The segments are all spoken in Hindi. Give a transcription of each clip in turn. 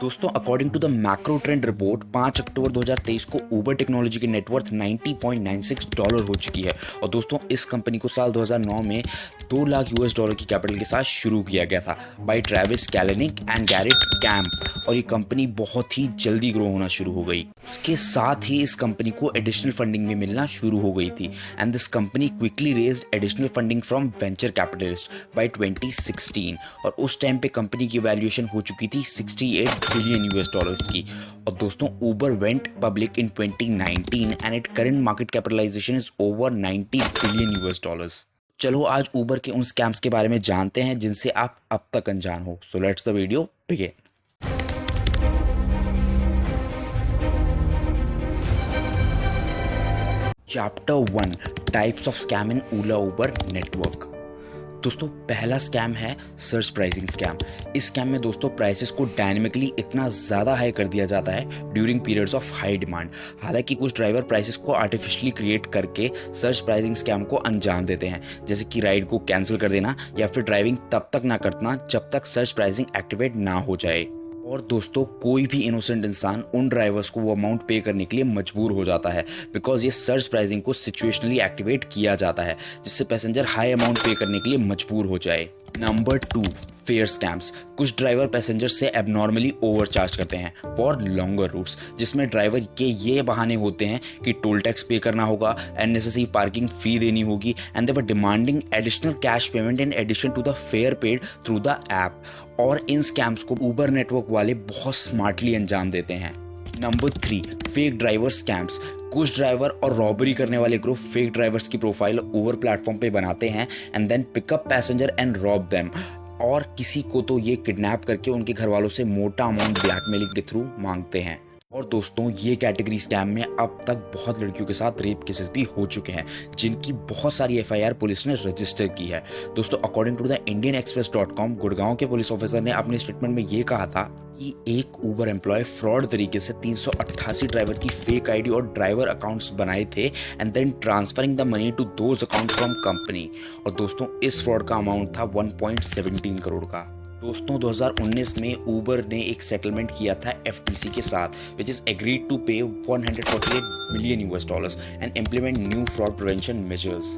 दोस्तों according to the macro trend report 5 October 2023 को उबर टेक्नोलॉजी की नेटवर्थ $90.96 हो चुकी है। और दोस्तों इस कंपनी को साल 2009 में $2 लाख की कैपिटल के साथ शुरू किया गया था by Travis Kalanick and Garrett Camp, और ये कंपनी बहुत ही जल्दी ग्रो होना शुरू हो गई। उसके साथ ही इस कंपनी को एडिशनल फंडिंग भी मिलना शुरू हो गई थी and this company quickly raised additional funding from venture capitalist by 2016, और उस टाइम पे कंपनी की वैल्यूएशन हो चुकी थी $68 बिलियन की। और दोस्तों Uber went public in 2019 and it current market capitalisation is over $90 billion. चलो आज उबर के उन स्कैम्स के बारे में जानते हैं जिनसे आप अब तक अनजान हो। So let's the video begin. Chapter 1 types of scam in Ola Uber network. दोस्तों पहला स्कैम है सर्च प्राइसिंग स्कैम। इस स्कैम में दोस्तों प्राइसेस को डायनेमिकली इतना ज़्यादा हाई कर दिया जाता है during periods of high demand. हालांकि कुछ ड्राइवर प्राइसेस को आर्टिफिशियली क्रिएट करके सर्च प्राइसिंग स्कैम को अंजाम देते हैं, जैसे कि राइड को कैंसिल कर देना या फिर ड्राइविंग तब तक ना करना जब तक सर्च प्राइसिंग एक्टिवेट ना हो जाए। और दोस्तों कोई भी इनोसेंट इंसान उन ड्राइवर्स को वो अमाउंट पे करने के लिए मजबूर हो जाता है बिकॉज ये सर्च प्राइसिंग को सिचुएशनली एक्टिवेट किया जाता है जिससे पैसेंजर हाई अमाउंट पे करने के लिए मजबूर हो जाए। Number 2 fair scams. कुछ ड्राइवर पैसेंजर से एबनॉर्मली ओवरचार्ज करते हैं फॉर लॉन्गर रूट्स, जिसमें ड्राइवर के ये बहाने होते हैं कि टोल टैक्स पे करना होगा, अननेसेसरी पार्किंग फी देनी होगी and they were demanding additional cash payment in addition to the fare paid through the app. और इन स्कैम्स को उबर नेटवर्क वाले बहुत स्मार्टली अंजाम देते हैं। Number 3 fake driver scams. कुछ ड्राइवर और रॉबरी करने वाले ग्रुप फेक ड्राइवर्स की प्रोफाइल उबर प्लेटफॉर्म पे बनाते हैं and then pick up passenger and rob them, और किसी को तो ये किडनैप करके उनके घर वालों से मोटा अमाउंट ब्लैकमेलिंग के थ्रू मांगते हैं। और दोस्तों ये कैटेगरी स्कैम में अब तक बहुत लड़कियों के साथ रेप केसेस भी हो चुके हैं जिनकी बहुत सारी एफआईआर पुलिस ने रजिस्टर की है। दोस्तों according to the indianexpress.com Gurgaon के पुलिस ऑफिसर ने अपने स्टेटमेंट में ये कहा था कि एक उबर एम्प्लॉय फ्रॉड तरीके से 388 ड्राइवर की फेक आईडी और ड्राइवर अकाउंट्स बनाए थे and then transferring the money to those account from company. और दोस्तों इस फ्रॉड का अमाउंट था 1.17 करोड़ का। दोस्तों 2019 में उबर ने एक सेटलमेंट किया था एफटीसी के साथ विच इज एग्रीड टू पे $148 million and implement new fraud prevention measures.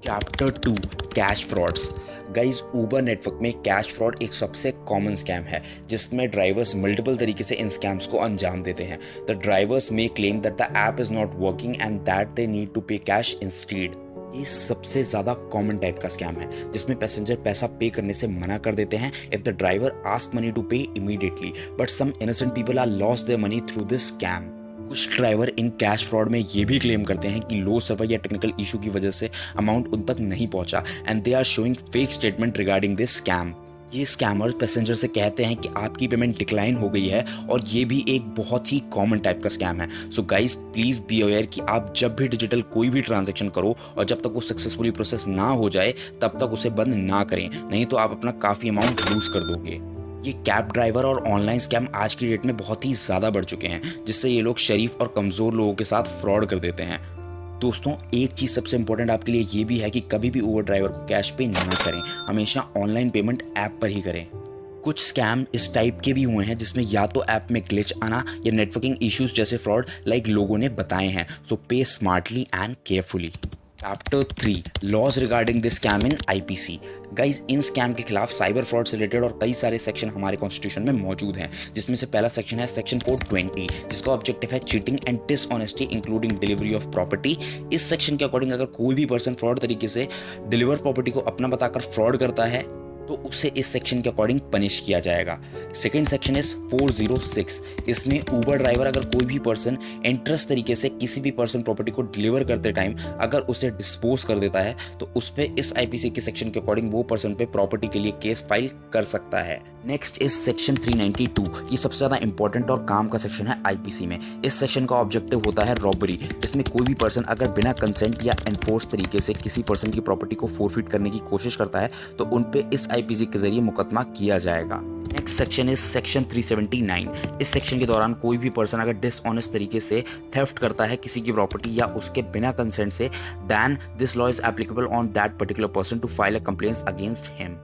Chapter 2 cash frauds. Guys Uber network में कैश फ्रॉड एक सबसे कॉमन स्कैम है जिसमें ड्राइवर्स मल्टीपल तरीके से इन स्कैम्स को अंजाम देते हैं। The drivers may claim that the app is not working and that they need to pay cash instead. ये सबसे ज्यादा कॉमन टाइप का स्कैम है जिसमें पैसेंजर पैसा पे करने से मना कर देते हैं if the driver ask money to pay immediately, but some innocent people are lost their money through this scam. कुछ ड्राइवर इन कैश फ्रॉड में ये भी क्लेम करते हैं कि लो सर्वर या टेक्निकल इशू की वजह से अमाउंट उन तक नहीं पहुंचा and they are showing fake statement regarding this scam. ये स्कैमर्स पैसेंजर से कहते हैं कि आपकी पेमेंट डिक्लाइन हो गई है, और ये भी एक बहुत ही कॉमन टाइप का स्कैम है। So guys please be aware कि आप जब भी डिजिटल कोई भी ट्रांजैक्शन करो और जब तक वो सक्सेसफुली प्रोसेस ना हो जाए तब तक उसे बंद ना करें, नहीं तो आप अपना काफी अमाउंट लूज कर दोगे। ये कैब ड्राइवर और ऑनलाइन स्कैम आज की डेट में बहुत ही ज्यादा बढ़ चुके हैं जिससे ये लोग शरीफ और कमजोर लोगों के साथ फ्रॉड कर देते हैं। दोस्तों एक चीज सबसे इंपॉर्टेंट आपके लिए ये भी है कि कभी भी उबर ड्राइवर को कैश पे ना करें, हमेशा ऑनलाइन पेमेंट ऐप पर ही करें। कुछ स्कैम इस टाइप के भी हुए हैं जिसमें या तो ऐप में ग्लिच आना या नेटवर्किंग इश्यूज जैसे फ्रॉड लाइक लोगों ने बताए हैं। So pay smartly and carefully. Chapter 3 laws regarding this scam in IPC. Guys इन स्कैम के खिलाफ साइबर फ्रॉड से रिलेटेड और कई सारे सेक्शन हमारे कॉन्स्टिट्यूशन में मौजूद हैं, जिसमें से पहला सेक्शन है सेक्शन 420 जिसका ऑब्जेक्टिव है cheating and dishonesty including delivery of property. इस सेक्शन के अकॉर्डिंग अगर कोई भी पर्सन फ्रॉड तरीके से डिलीवर प्रॉपर्टी को अपना बताकर फ्रॉड करता है तो उसे इस सेक्शन के अकॉर्डिंग पनिश किया जाएगा। Second section is 406। इसमें उबर ड्राइवर अगर कोई भी पर्सन इंटरेस्ट तरीके से किसी भी पर्सन प्रॉपर्टी को डिलीवर करते टाइम अगर उसे डिस्पोज कर देता है तो उस पे इस आईपीसी के सेक्शन के अकॉर्डिंग वो पर्सन पे प्रॉपर्टी के लिए केस फाइल कर सकता है। Next is section 392। ये सबसे ज्यादा इंपॉर्टेंट और काम का सेक्शन है आईपीसी में। इस सेक्शन का ऑब्जेक्टिव होता है रॉबरी। इसमें कोई भी पर्सन अगर बिना कंसेंट या एनफोर्स तरीके से किसी पर्सन की प्रॉपर्टी को फोरफिट करने की कोशिश करता है तो उन पे इस आईपीसी के जरिए मुकदमा किया जाएगा। Next section is section 379। इस सेक्शन के दौरान कोई भी पर्सन अगर डिसऑनेस्ट तरीके से थेफ्ट करता है किसी की प्रॉपर्टी या उसके बिना कंसेंट से, then this law is applicable on that particular person to file a complaint against him.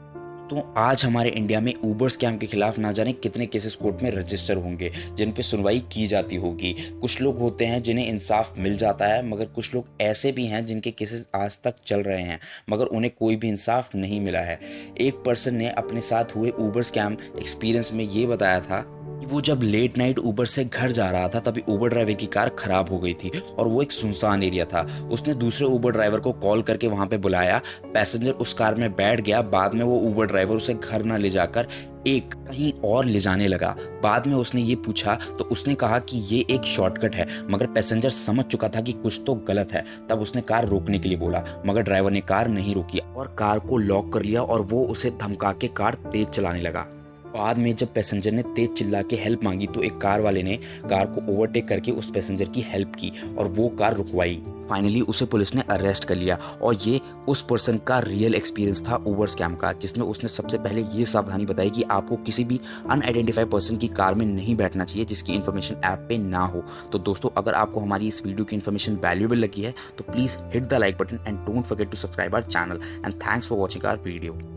तो आज हमारे इंडिया में ऊबर स्कैम के खिलाफ ना जाने कितने केसेस कोर्ट में रजिस्टर होंगे जिन पे सुनवाई की जाती होगी। कुछ लोग होते हैं जिन्हें इंसाफ मिल जाता है, मगर कुछ लोग ऐसे भी हैं जिनके केसेस आज तक चल रहे हैं मगर उन्हें कोई भी इंसाफ नहीं मिला है। एक पर्सन ने अपने साथ हुए ऊबर स्कैम एक्सपीरियंस में ये बताया था कि वो जब लेट नाइट ऊबर से घर जा रहा था तभी ऊबर ड्राइवर की कार खराब हो गई थी और वो एक सुनसान एरिया था। उसने दूसरे ऊबर ड्राइवर को कॉल करके वहां पे बुलाया, पैसेंजर उस कार में बैठ गया। बाद में वो ऊबर ड्राइवर उसे घर ना ले जाकर एक कहीं और ले जाने लगा। बाद में उसने ये पूछा तो उसने कहा कि ये एक शॉर्टकट है, मगर पैसेंजर समझ चुका था कि कुछ तो गलत है। तब उसने कार रोकने के लिए बोला, मगर ड्राइवर ने कार नहीं रोकी और कार को लॉक कर लिया और वो उसे धमका के कार तेज चलाने लगा। बाद में जब पैसेंजर ने तेज चिल्ला के हेल्प मांगी तो एक कार वाले ने कार को ओवरटेक करके उस पैसेंजर की हेल्प की और वो कार रुकवाई। फाइनली उसे पुलिस ने अरेस्ट कर लिया और ये उस पर्सन का रियल एक्सपीरियंस था ऊबर स्कैम का, जिसमें उसने सबसे पहले ये सावधानी बताई कि आपको किसी भी अनआइडेंटिफाइड पर्सन की कार में नहीं बैठना चाहिए जिसकी इन्फॉर्मेशन ऐप पे ना हो। तो दोस्तों, अगर आपको हमारी इस वीडियो की इन्फॉर्मेशन वैल्यूएबल लगी है तो please hit the like button and don't forget to subscribe our channel and thanks for watching our video.